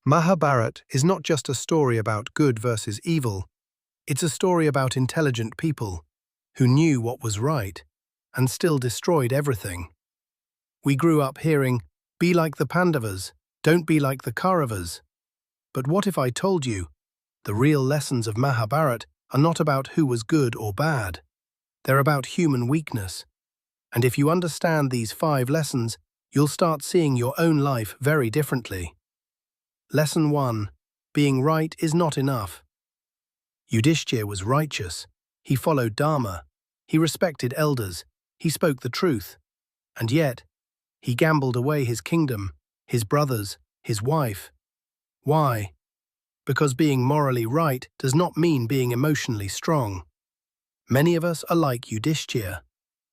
Mahabharat is not just a story about good versus evil, it's a story about intelligent people who knew what was right and still destroyed everything. We grew up hearing, "Be like the Pandavas, don't be like the Kauravas." But what if I told you, the real lessons of Mahabharat are not about who was good or bad, they're about human weakness. And if you understand these 5 lessons, you'll start seeing your own life very differently. Lesson 1. Being right is not enough. Yudhishthira was righteous. He followed Dharma. He respected elders. He spoke the truth. And yet, he gambled away his kingdom, his brothers, his wife. Why? Because being morally right does not mean being emotionally strong. Many of us are like Yudhishthira.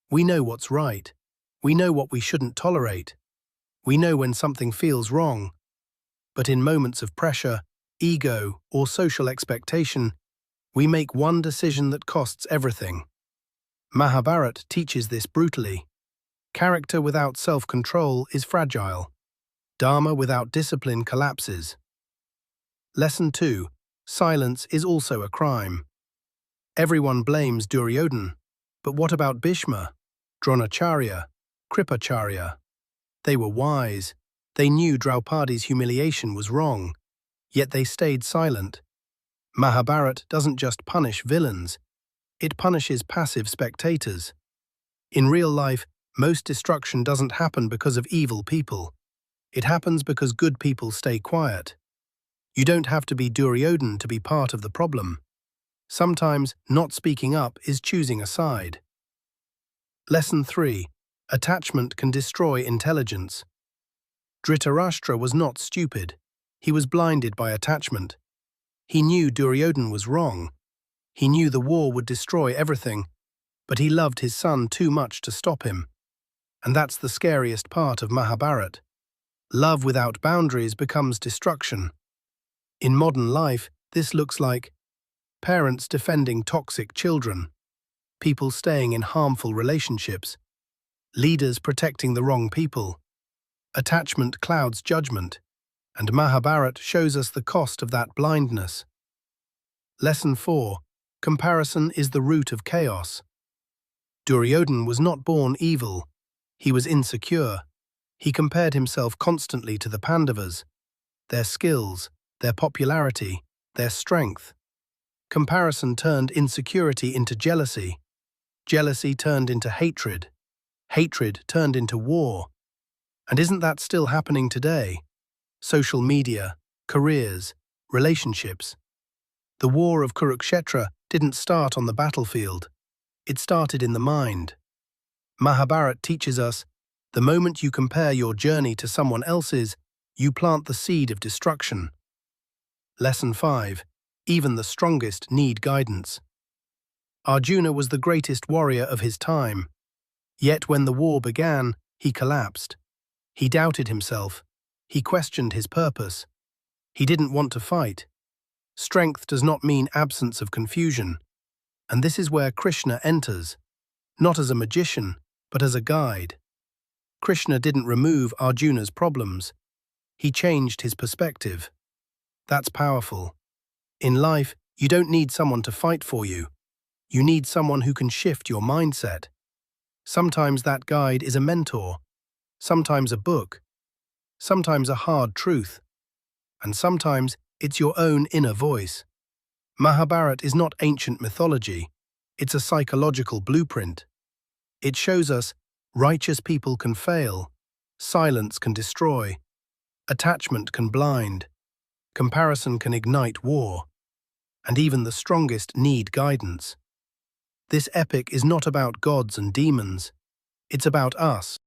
We know what's right. We know what we shouldn't tolerate. We know when something feels wrong. But in moments of pressure, ego, or social expectation, we make one decision that costs everything. Mahabharat teaches this brutally. Character without self-control is fragile. Dharma without discipline collapses. Lesson 2. Silence is also a crime. Everyone blames Duryodhana, but what about Bhishma, Dronacharya, Kripacharya? They were wise. They knew Draupadi's humiliation was wrong, yet they stayed silent. Mahabharat doesn't just punish villains, it punishes passive spectators. In real life, most destruction doesn't happen because of evil people. It happens because good people stay quiet. You don't have to be Duryodhana to be part of the problem. Sometimes not speaking up is choosing a side. Lesson 3. Attachment can destroy intelligence. Dhritarashtra was not stupid. He was blinded by attachment. He knew Duryodhana was wrong. He knew the war would destroy everything, but he loved his son too much to stop him. And that's the scariest part of Mahabharat. Love without boundaries becomes destruction. In modern life, this looks like parents defending toxic children, people staying in harmful relationships, leaders protecting the wrong people. Attachment clouds judgment, and Mahabharat shows us the cost of that blindness. Lesson 4. Comparison is the root of chaos. Duryodhana was not born evil. He was insecure. He compared himself constantly to the Pandavas, their skills, their popularity, their strength. Comparison turned insecurity into jealousy. Jealousy turned into hatred. Hatred turned into war. And isn't that still happening today? Social media, careers, relationships. The war of Kurukshetra didn't start on the battlefield. It started in the mind. Mahabharat teaches us, the moment you compare your journey to someone else's, you plant the seed of destruction. Lesson 5. Even the strongest need guidance. Arjuna was the greatest warrior of his time. Yet when the war began, he collapsed. He doubted himself. He questioned his purpose. He didn't want to fight. Strength does not mean absence of confusion. And this is where Krishna enters, not as a magician, but as a guide. Krishna didn't remove Arjuna's problems. He changed his perspective. That's powerful. In life, you don't need someone to fight for you. You need someone who can shift your mindset. Sometimes that guide is a mentor, sometimes a book, sometimes a hard truth, and sometimes it's your own inner voice. Mahabharat is not ancient mythology, it's a psychological blueprint. It shows us righteous people can fail, silence can destroy, attachment can blind, comparison can ignite war, and even the strongest need guidance. This epic is not about gods and demons, it's about us.